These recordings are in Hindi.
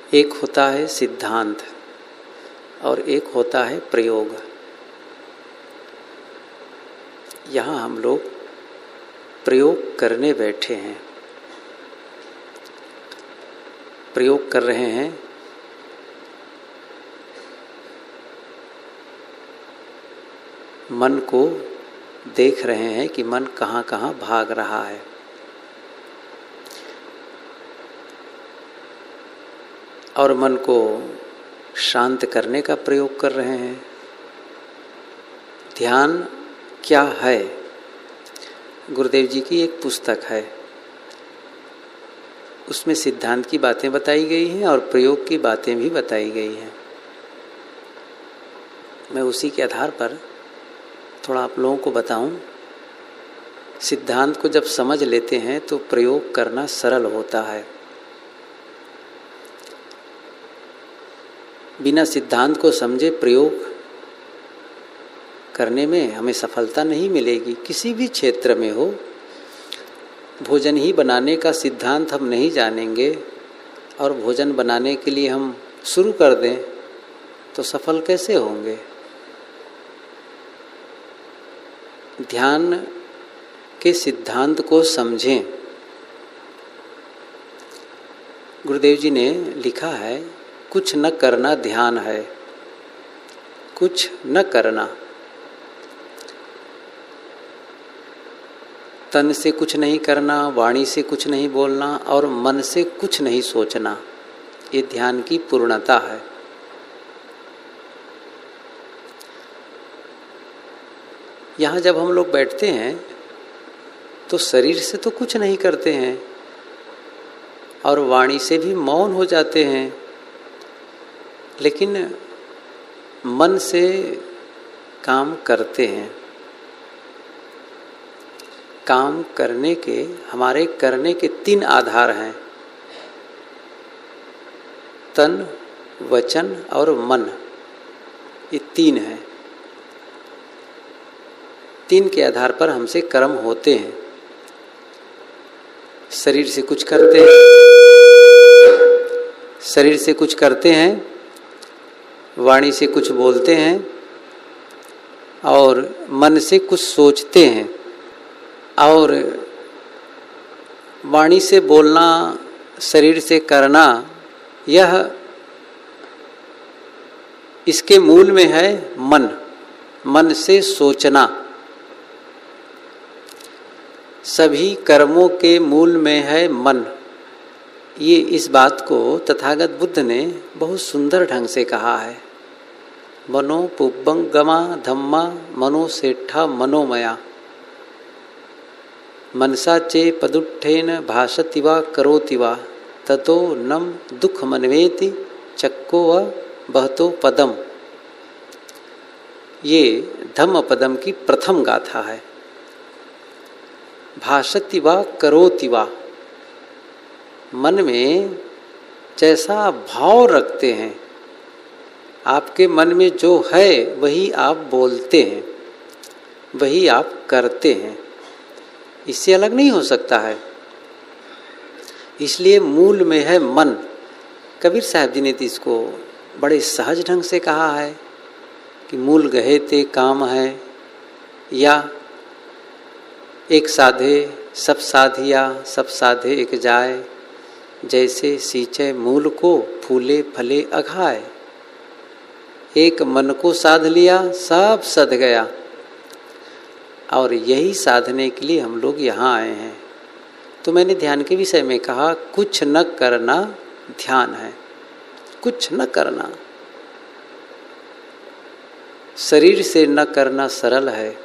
एक होता है सिद्धांत और एक होता है प्रयोग। यहाँ हम लोग प्रयोग करने बैठे हैं, प्रयोग कर रहे हैं। मन को देख रहे हैं कि मन कहाँ कहाँ भाग रहा है। और मन को शांत करने का प्रयोग कर रहे हैं। ध्यान क्या है? गुरुदेव जी की एक पुस्तक है, उसमें सिद्धांत की बातें बताई गई हैं और प्रयोग की बातें भी बताई गई हैं। मैं उसी के आधार पर थोड़ा आप लोगों को बताऊं। सिद्धांत को जब समझ लेते हैं तो प्रयोग करना सरल होता है। बिना सिद्धांत को समझे प्रयोग करने में हमें सफलता नहीं मिलेगी। किसी भी क्षेत्र में हो, भोजन ही बनाने का सिद्धांत हम नहीं जानेंगे और भोजन बनाने के लिए हम शुरू कर दें तो सफल कैसे होंगे? ध्यान के सिद्धांत को समझें। गुरुदेव जी ने लिखा है, कुछ न करना ध्यान है, कुछ न करना। तन से कुछ नहीं करना, वाणी से कुछ नहीं बोलना और मन से कुछ नहीं सोचना, ये ध्यान की पूर्णता है। यहाँ जब हम लोग बैठते हैं तो शरीर से तो कुछ नहीं करते हैं और वाणी से भी मौन हो जाते हैं, लेकिन मन से काम करते हैं। काम करने के, हमारे करने के 3 आधार हैं, तन, वचन और मन। ये 3 हैं। 3 के आधार पर हमसे कर्म होते हैं। शरीर से कुछ करते हैं, शरीर से कुछ करते हैं, वाणी से कुछ बोलते हैं और मन से कुछ सोचते हैं। और वाणी से बोलना, शरीर से करना, यह इसके मूल में है मन। मन से सोचना। सभी कर्मों के मूल में है मन। ये इस बात को तथागत बुद्ध ने बहुत सुंदर ढंग से कहा है। मनो पुब्बंगमा धम्मा मनो सेठा मनोमया मनसा चे पदुट्ठेन भाषतिवा करोतिवा ततो नम दुख मनवेति चक्को व बहतो पदम। ये धम्म पदम की प्रथम गाथा है। भाषतिवा करोतिवा, मन में जैसा भाव रखते हैं, आपके मन में जो है वही आप बोलते हैं, वही आप करते हैं, इससे अलग नहीं हो सकता है। इसलिए मूल में है मन। कबीर साहब जी ने तो इसको बड़े सहज ढंग से कहा है कि मूल गहे ते काम है, या एक साधे सब साधिया सब साधे एक जाए, जैसे सींचे मूल को फूले फले अघाए। एक मन को साध लिया, सब सध गया। और यही साधने के लिए हम लोग यहाँ आए हैं। तो मैंने ध्यान के विषय में कहा, कुछ न करना ध्यान है, कुछ न करना। शरीर से न करना सरल है,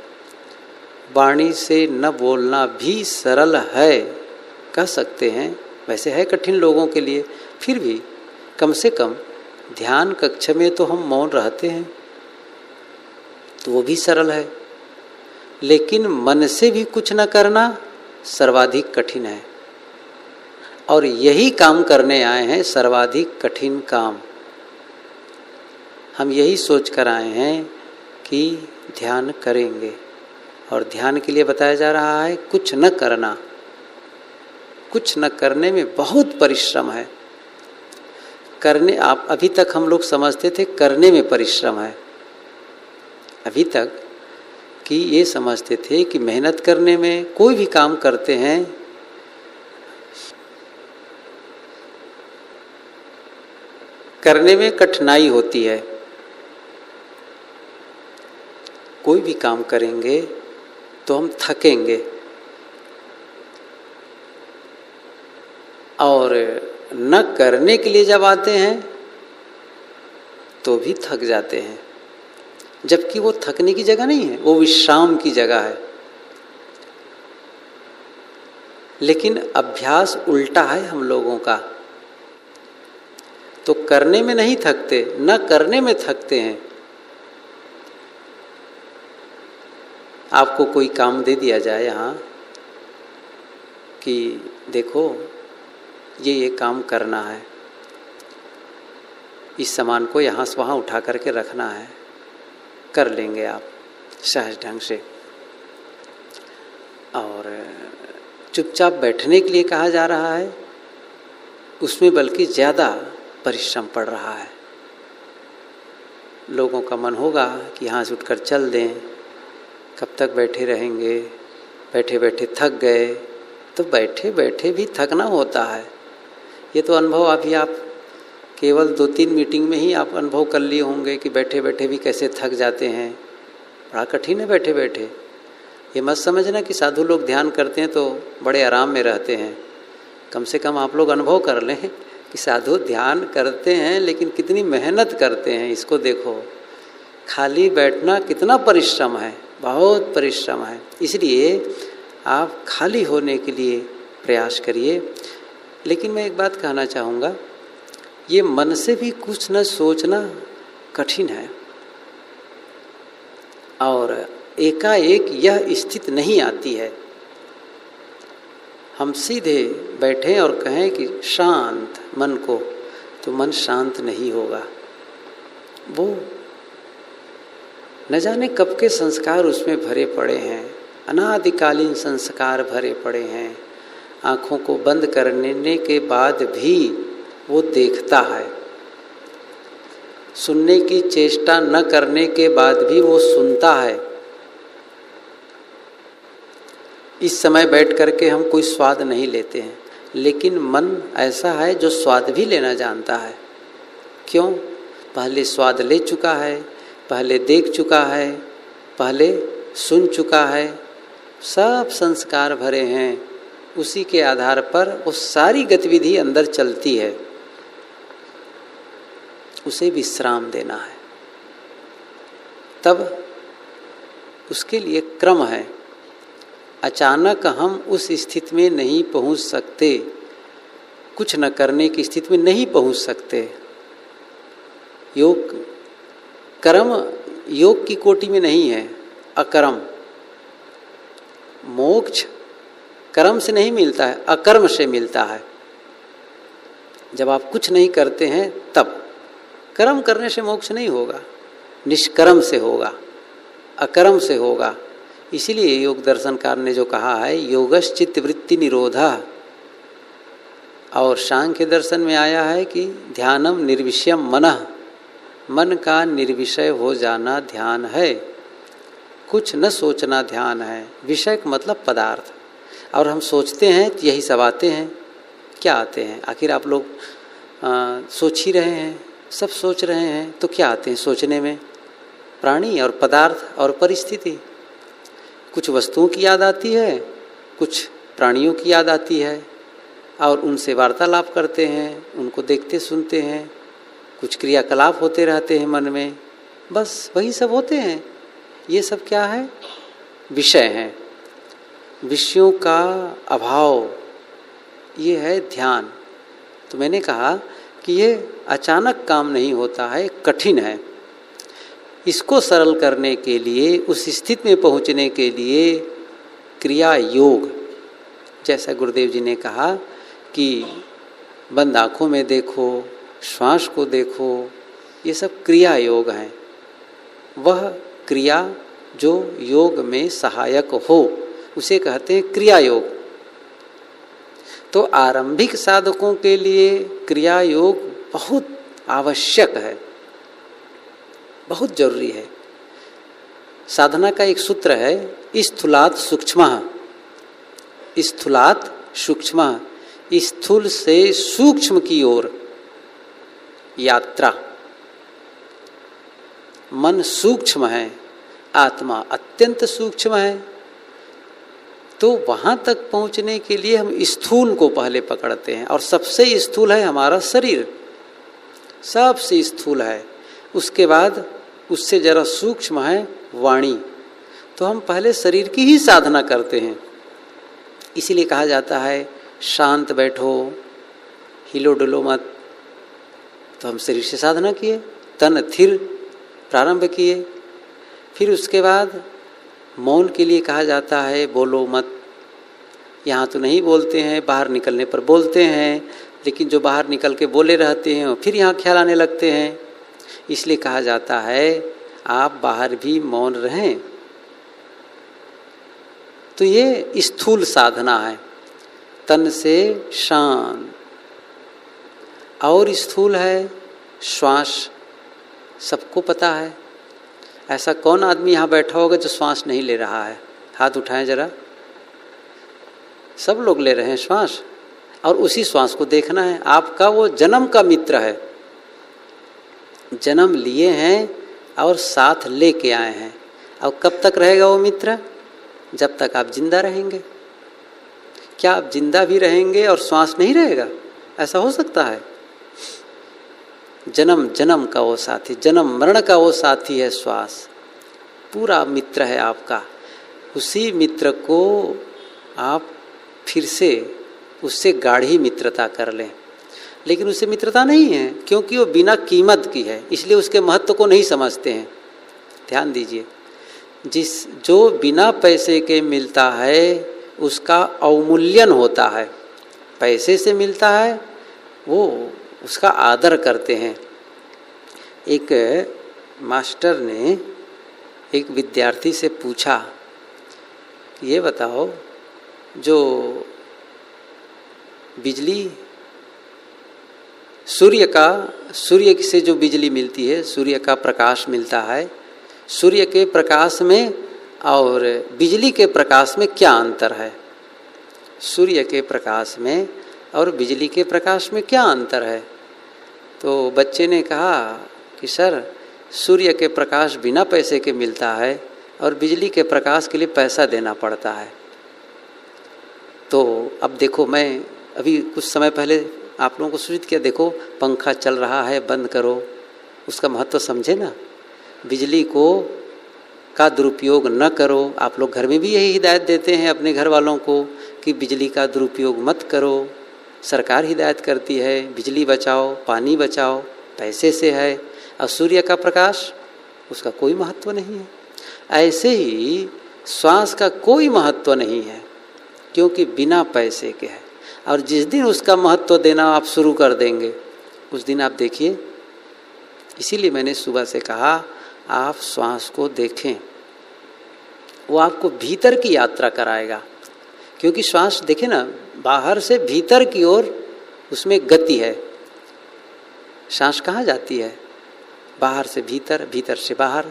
वाणी से न बोलना भी सरल है, कह सकते हैं। वैसे है कठिन लोगों के लिए, फिर भी कम से कम ध्यान कक्ष में तो हम मौन रहते हैं, तो वो भी सरल है। लेकिन मन से भी कुछ न करना सर्वाधिक कठिन है। और यही काम करने आए हैं, सर्वाधिक कठिन काम। हम यही सोच कर आए हैं कि ध्यान करेंगे, और ध्यान के लिए बताया जा रहा है कुछ न करना। कुछ न करने में बहुत परिश्रम है। करने, आप अभी तक हम लोग समझते थे करने में परिश्रम है, अभी तक कि ये समझते थे कि मेहनत करने में, कोई भी काम करते हैं करने में कठिनाई होती है। कोई भी काम करेंगे तो हम थकेंगे, और न करने के लिए जब आते हैं तो भी थक जाते हैं, जबकि वो थकने की जगह नहीं है, वो विश्राम की जगह है। लेकिन अभ्यास उल्टा है हम लोगों का, तो करने में नहीं थकते, न करने में थकते हैं। आपको कोई काम दे दिया जाए यहाँ कि देखो ये काम करना है, इस सामान को यहाँ से वहाँ उठा करके रखना है, कर लेंगे आप सहज ढंग से। और चुपचाप बैठने के लिए कहा जा रहा है, उसमें बल्कि ज़्यादा परिश्रम पड़ रहा है। लोगों का मन होगा कि यहाँ से उठकर चल दें, कब तक बैठे रहेंगे, बैठे बैठे थक गए, तो बैठे बैठे भी थकना होता है। ये तो अनुभव अभी आप केवल 2-3 मीटिंग में ही आप अनुभव कर लिए होंगे कि बैठे बैठे भी कैसे थक जाते हैं, बड़ा कठिन है बैठे बैठे। ये मत समझना कि साधु लोग ध्यान करते हैं तो बड़े आराम में रहते हैं। कम से कम आप लोग अनुभव कर लें कि साधु ध्यान करते हैं लेकिन कितनी मेहनत करते हैं, इसको देखो। खाली बैठना कितना परिश्रम है, बहुत परिश्रम है। इसलिए आप खाली होने के लिए प्रयास करिए। लेकिन मैं एक बात कहना चाहूँगा, ये मन से भी कुछ न सोचना कठिन है, और एकाएक यह स्थिति नहीं आती है। हम सीधे बैठें और कहें कि शांत मन को, तो मन शांत नहीं होगा। वो न जाने कब के संस्कार उसमें भरे पड़े हैं, अनादिकालीन संस्कार भरे पड़े हैं। आँखों को बंद करने के बाद भी वो देखता है, सुनने की चेष्टा न करने के बाद भी वो सुनता है। इस समय बैठ करके हम कोई स्वाद नहीं लेते हैं, लेकिन मन ऐसा है जो स्वाद भी लेना जानता है। क्यों? पहले स्वाद ले चुका है, पहले देख चुका है, पहले सुन चुका है, सब संस्कार भरे हैं। उसी के आधार पर वो सारी गतिविधि अंदर चलती है। उसे विश्राम देना है, तब उसके लिए क्रम है। अचानक हम उस स्थिति में नहीं पहुंच सकते, कुछ न करने की स्थिति में नहीं पहुंच सकते। योग कर्म योग की कोटि में नहीं है, अकर्म। मोक्ष कर्म से नहीं मिलता है, अकर्म से मिलता है। जब आप कुछ नहीं करते हैं तब। कर्म करने से मोक्ष नहीं होगा, निष्कर्म से होगा, अकर्म से होगा। इसीलिए योग दर्शनकार ने जो कहा है, योगश्चित्त वृत्ति निरोधा, और सांख्य दर्शन में आया है कि ध्यानम निर्विषयम मनः, मन का निर्विषय हो जाना ध्यान है। कुछ न सोचना ध्यान है। विषय का मतलब पदार्थ। और हम सोचते हैं तो यही सब आते हैं। क्या आते हैं? आखिर आप लोग सोच ही रहे हैं, सब सोच रहे हैं, तो क्या आते हैं सोचने में? प्राणी और पदार्थ और परिस्थिति। कुछ वस्तुओं की याद आती है, कुछ प्राणियों की याद आती है, और उनसे वार्तालाप करते हैं, उनको देखते सुनते हैं, कुछ क्रियाकलाप होते रहते हैं मन में, बस वही सब होते हैं। ये सब क्या है? विषय हैं। विषयों का अभाव, ये है ध्यान। तो मैंने कहा कि ये अचानक काम नहीं होता है, कठिन है। इसको सरल करने के लिए, उस स्थिति में पहुंचने के लिए क्रिया योग, जैसा गुरुदेव जी ने कहा कि बंद आँखों में देखो, श्वास को देखो, ये सब क्रिया योग हैं। वह क्रिया जो योग में सहायक हो उसे कहते हैं क्रिया योग। तो आरंभिक साधकों के लिए क्रिया योग बहुत आवश्यक है, बहुत जरूरी है। साधना का एक सूत्र है स्थूलात् सूक्ष्मः, स्थूलात् सूक्ष्मः, स्थूल से सूक्ष्म की ओर यात्रा। मन सूक्ष्म है, आत्मा अत्यंत सूक्ष्म है, तो वहां तक पहुंचने के लिए हम स्थूल को पहले पकड़ते हैं, और सबसे स्थूल है हमारा शरीर, सबसे स्थूल है। उसके बाद उससे जरा सूक्ष्म है वाणी। तो हम पहले शरीर की ही साधना करते हैं। इसीलिए कहा जाता है शांत बैठो, हिलो डुलो मत। तो हम शरीर से साधना किए, तन थिर प्रारंभ किए। फिर उसके बाद मौन के लिए कहा जाता है बोलो मत। यहाँ तो नहीं बोलते हैं, बाहर निकलने पर बोलते हैं, लेकिन जो बाहर निकल के बोले रहते हैं फिर यहाँ ख्याल आने लगते हैं। इसलिए कहा जाता है आप बाहर भी मौन रहें। तो ये स्थूल साधना है, तन से शांत। और स्थूल है श्वास, सबको पता है। ऐसा कौन आदमी यहाँ बैठा होगा जो श्वास नहीं ले रहा है? हाथ उठाएं जरा। सब लोग ले रहे हैं श्वास, और उसी श्वास को देखना है। आपका वो जन्म का मित्र है, जन्म लिए हैं और साथ लेके आए हैं। और कब तक रहेगा वो मित्र? जब तक आप जिंदा रहेंगे। क्या आप जिंदा भी रहेंगे और श्वास नहीं रहेगा? ऐसा हो सकता है? जन्म जन्म का वो साथी, जन्म मरण का वो साथी है श्वास, पूरा मित्र है आपका। उसी मित्र को आप फिर से उससे गाढ़ी मित्रता कर लें। लेकिन उससे मित्रता नहीं है, क्योंकि वो बिना कीमत की है, इसलिए उसके महत्व को नहीं समझते हैं। ध्यान दीजिए, जो बिना पैसे के मिलता है उसका अवमूल्यन होता है। पैसे से मिलता है वो उसका आदर करते हैं। एक मास्टर ने एक विद्यार्थी से पूछा, ये बताओ जो बिजली सूर्य से जो बिजली मिलती है, सूर्य का प्रकाश मिलता है, सूर्य के प्रकाश में और बिजली के प्रकाश में क्या अंतर है? सूर्य के प्रकाश में और बिजली के प्रकाश में क्या अंतर है? तो बच्चे ने कहा कि सर, सूर्य के प्रकाश बिना पैसे के मिलता है और बिजली के प्रकाश के लिए पैसा देना पड़ता है। तो अब देखो, मैं अभी कुछ समय पहले आप लोगों को सूचित किया, देखो पंखा चल रहा है, बंद करो, उसका महत्व समझे ना। बिजली का दुरुपयोग न करो। आप लोग घर में भी यही हिदायत देते हैं अपने घर वालों को कि बिजली का दुरुपयोग मत करो। सरकार हिदायत करती है बिजली बचाओ, पानी बचाओ, पैसे से है। और सूर्य का प्रकाश, उसका कोई महत्व नहीं है। ऐसे ही श्वास का कोई महत्व नहीं है, क्योंकि बिना पैसे के है। और जिस दिन उसका महत्व देना आप शुरू कर देंगे, उस दिन आप देखिए। इसीलिए मैंने सुबह से कहा आप श्वास को देखें, वो आपको भीतर की यात्रा कराएगा। क्योंकि श्वास देखें ना, बाहर से भीतर की ओर उसमें गति है। सांस कहाँ जाती है? बाहर से भीतर, भीतर से बाहर।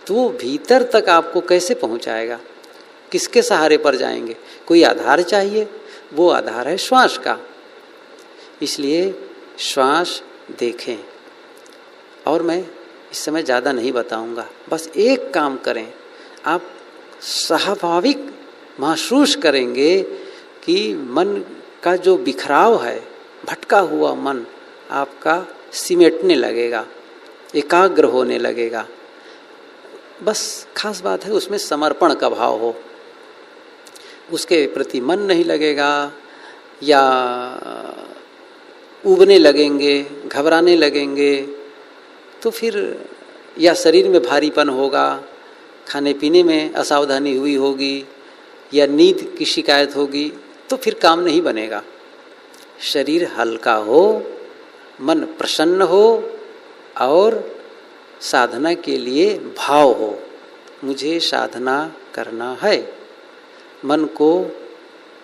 तो वो भीतर तक आपको कैसे पहुँचाएगा? किसके सहारे पर जाएंगे? कोई आधार चाहिए, वो आधार है श्वास का। इसलिए श्वास देखें। और मैं इस समय ज़्यादा नहीं बताऊंगा, बस एक काम करें। आप स्वाभाविक महसूस करेंगे कि मन का जो बिखराव है, भटका हुआ मन आपका सिमटने लगेगा, एकाग्र होने लगेगा। बस खास बात है उसमें समर्पण का भाव हो, उसके प्रति मन नहीं लगेगा, या ऊबने लगेंगे, घबराने लगेंगे, तो फिर या शरीर में भारीपन होगा, खाने पीने में असावधानी हुई होगी, या नींद की शिकायत होगी, तो फिर काम नहीं बनेगा। शरीर हल्का हो, मन प्रसन्न हो और साधना के लिए भाव हो, मुझे साधना करना है, मन को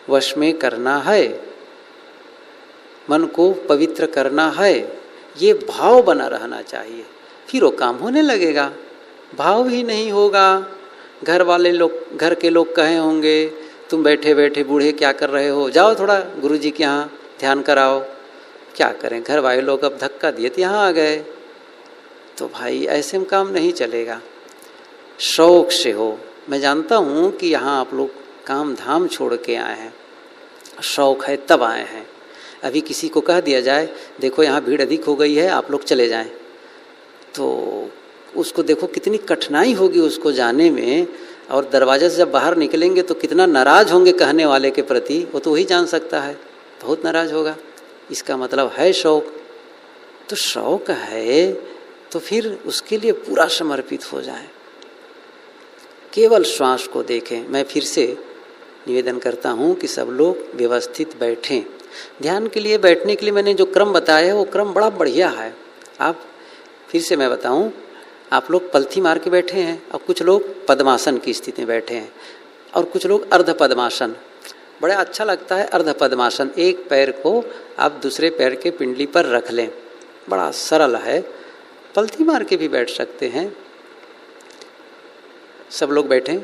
वश में करना है, मन को पवित्र करना है, ये भाव बना रहना चाहिए, फिर वो काम होने लगेगा। भाव ही नहीं होगा, घर वाले लोग, घर के लोग कहे होंगे तुम बैठे बैठे बूढ़े क्या कर रहे हो, जाओ थोड़ा गुरुजी के यहाँ ध्यान कराओ। क्या करें, घर वाले लोग अब धक्का दिए तो यहाँ आ गए, तो भाई ऐसे में काम नहीं चलेगा। शौक से हो। मैं जानता हूँ कि यहाँ आप लोग काम धाम छोड़ के आए हैं, शौक है तब आए हैं। अभी किसी को कह दिया जाए देखो यहाँ भीड़ अधिक हो गई है, आप लोग चले जाएं, तो उसको देखो कितनी कठिनाई होगी उसको जाने में, और दरवाजे से जब बाहर निकलेंगे तो कितना नाराज होंगे कहने वाले के प्रति, वो तो वही जान सकता है, बहुत नाराज होगा। इसका मतलब है शौक। तो शौक है तो फिर उसके लिए पूरा समर्पित हो जाए, केवल श्वास को देखें। मैं फिर से निवेदन करता हूँ कि सब लोग व्यवस्थित बैठें। ध्यान के लिए बैठने के लिए मैंने जो क्रम बताया है वो क्रम बड़ा बढ़िया है। आप फिर से मैं बताऊं, आप लोग पलथी मार के बैठे हैं और कुछ लोग पद्मासन की स्थिति में बैठे हैं और कुछ लोग अर्ध पद्मासन। बड़ा अच्छा लगता है अर्ध पद्मासन। एक पैर को आप दूसरे पैर के पिंडली पर रख लें, बड़ा सरल है। पलथी मार के भी बैठ सकते हैं। सब लोग बैठें,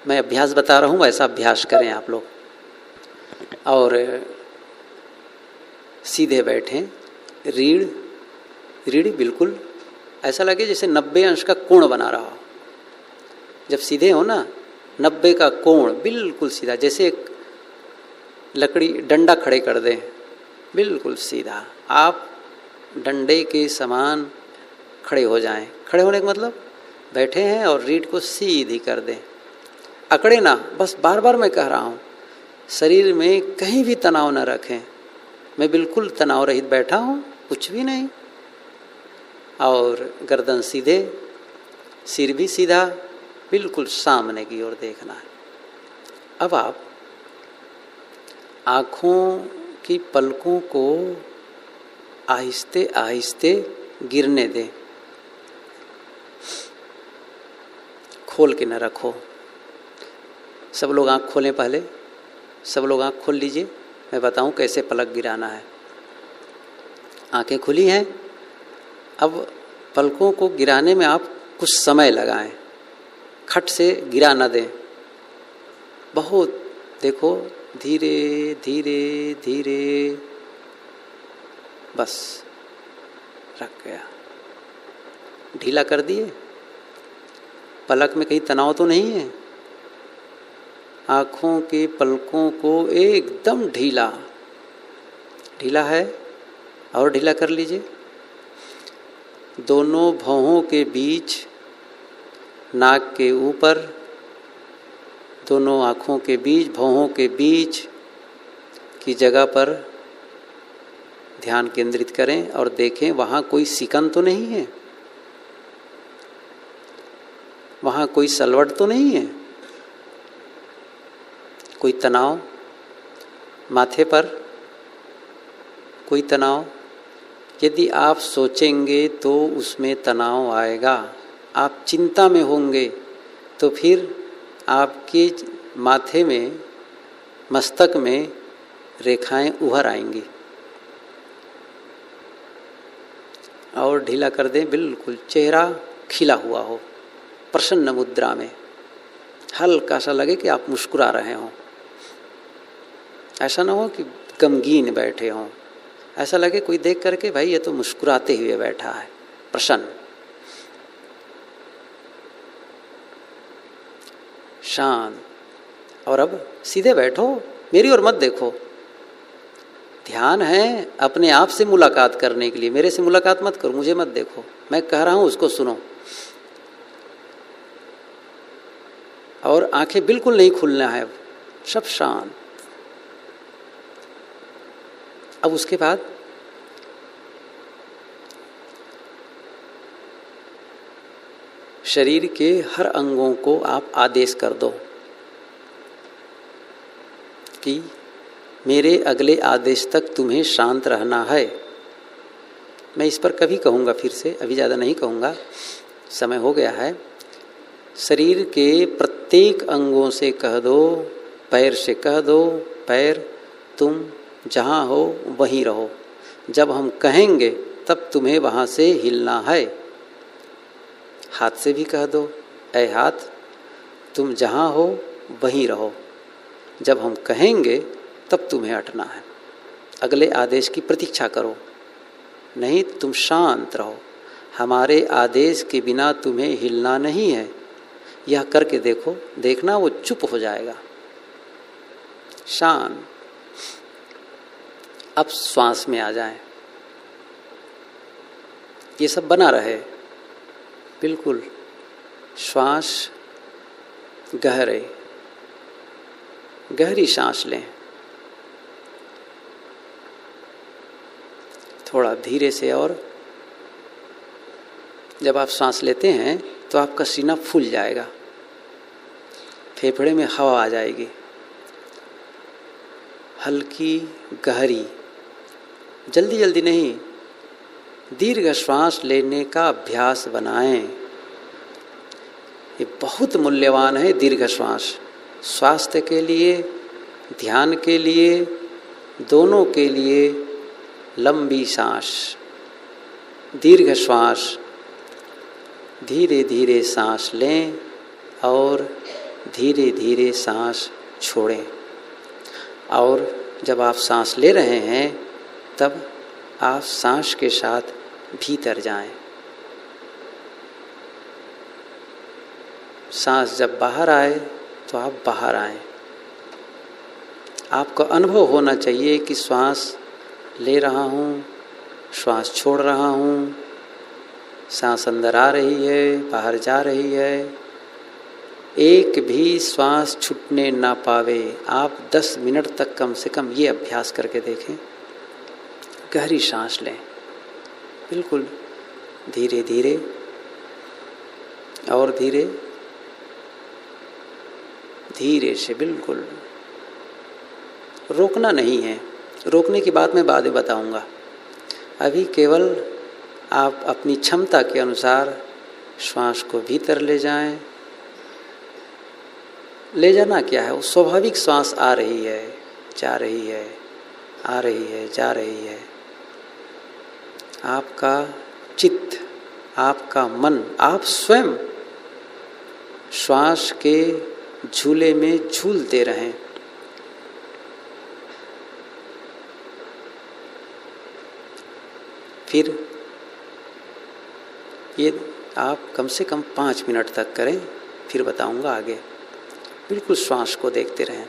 मैं अभ्यास बता रहा हूँ, वैसा अभ्यास करें आप लोग। और सीधे बैठें, रीढ़ बिल्कुल ऐसा लगे जैसे 90 अंश का कोण बना रहा हो। जब सीधे हो ना, 90 का कोण बिल्कुल सीधा, जैसे एक लकड़ी डंडा खड़े कर दें, बिल्कुल सीधा। आप डंडे के समान खड़े हो जाएं। खड़े होने का मतलब बैठे हैं और रीढ़ को सीधी कर दें, अकड़े ना। बस बार बार मैं कह रहा हूँ, शरीर में कहीं भी तनाव न रखें। मैं बिल्कुल तनाव रहित बैठा हूँ, कुछ भी नहीं। और गर्दन सीधे, सिर भी सीधा, बिल्कुल सामने की ओर देखना है। अब आप आँखों की पलकों को आहिस्ते आहिस्ते गिरने दें, खोल के न रखो। सब लोग आँख खोलें, पहले सब लोग आँख खोल लीजिए, मैं बताऊं कैसे पलक गिराना है। आँखें खुली हैं। अब पलकों को गिराने में आप कुछ समय लगाएं, खट से गिरा न दें। बहुत देखो, धीरे धीरे धीरे, बस रख गया। ढीला कर दिए। पलक में कहीं तनाव तो नहीं है। आँखों के पलकों को एकदम ढीला ढीला है, और ढीला कर लीजिए। दोनों भौहों के बीच, नाक के ऊपर, दोनों आँखों के बीच, भौहों के बीच की जगह पर ध्यान केंद्रित करें और देखें वहाँ कोई सिकन तो नहीं है, वहाँ कोई सलवट तो नहीं है, कोई तनाव माथे पर, कोई तनाव। यदि आप सोचेंगे तो उसमें तनाव आएगा। आप चिंता में होंगे तो फिर आपके माथे में, मस्तक में रेखाएं उभर आएंगी। और ढीला कर दें, बिल्कुल चेहरा खिला हुआ हो, प्रसन्न मुद्रा में। हल्का सा लगे कि आप मुस्कुरा रहे हों। ऐसा ना हो कि गमगीन बैठे हों, ऐसा लगे कोई देख करके भाई ये तो मुस्कुराते हुए बैठा है, प्रसन्न। शांत। और अब सीधे बैठो, मेरी ओर मत देखो। ध्यान है अपने आप से मुलाकात करने के लिए, मेरे से मुलाकात मत करो, मुझे मत देखो। मैं कह रहा हूं उसको सुनो। और आंखें बिल्कुल नहीं खुलना है, सब शांत। अब उसके बाद शरीर के हर अंगों को आप आदेश कर दो कि मेरे अगले आदेश तक तुम्हें शांत रहना है। मैं इस पर कभी कहूँगा फिर से, अभी ज़्यादा नहीं कहूँगा, समय हो गया है। शरीर के प्रत्येक अंगों से कह दो, पैर से कह दो, पैर तुम जहाँ हो वहीं रहो। जब हम कहेंगे तब तुम्हें वहाँ से हिलना है। हाथ से भी कह दो, ऐ हाथ तुम जहाँ हो वहीं रहो, जब हम कहेंगे तब तुम्हें हटना है। अगले आदेश की प्रतीक्षा करो, नहीं तुम शांत रहो, हमारे आदेश के बिना तुम्हें हिलना नहीं है। यह करके देखो, देखना वो चुप हो जाएगा, शांत। अब श्वास में आ जाएं, ये सब बना रहे बिल्कुल। श्वास गहरी सांस लें, थोड़ा धीरे से। और जब आप सांस लेते हैं तो आपका सीना फूल जाएगा, फेफड़े में हवा आ जाएगी, हल्की गहरी, जल्दी जल्दी नहीं, दीर्घ श्वास लेने का अभ्यास बनाएं। ये बहुत मूल्यवान है दीर्घ श्वास, स्वास्थ्य के लिए, ध्यान के लिए, दोनों के लिए। लंबी सांस, दीर्घ श्वास, धीरे धीरे सांस लें और धीरे धीरे सांस छोड़ें। और जब आप सांस ले रहे हैं तब आप सांस के साथ भीतर जाएं। सांस जब बाहर आए तो आप बाहर आएं। आपको अनुभव होना चाहिए कि श्वास ले रहा हूँ, श्वास छोड़ रहा हूँ, सांस अंदर आ रही है, बाहर जा रही है। एक भी श्वास छूटने ना पावे। आप 10 मिनट तक कम से कम ये अभ्यास करके देखें। गहरी सांस लें, बिल्कुल धीरे धीरे और धीरे धीरे से, बिल्कुल रोकना नहीं है। रोकने की बात मैं बाद में बताऊंगा। अभी केवल आप अपनी क्षमता के अनुसार श्वास को भीतर ले जाएं। ले जाना क्या है, वो स्वाभाविक श्वास आ रही है, जा रही है, आ रही है, जा रही है। आपका चित्त, आपका मन, आप स्वयं श्वास के झूले में झूलते रहें। फिर ये आप कम से कम 5 मिनट तक करें, फिर बताऊंगा आगे। बिल्कुल श्वास को देखते रहें।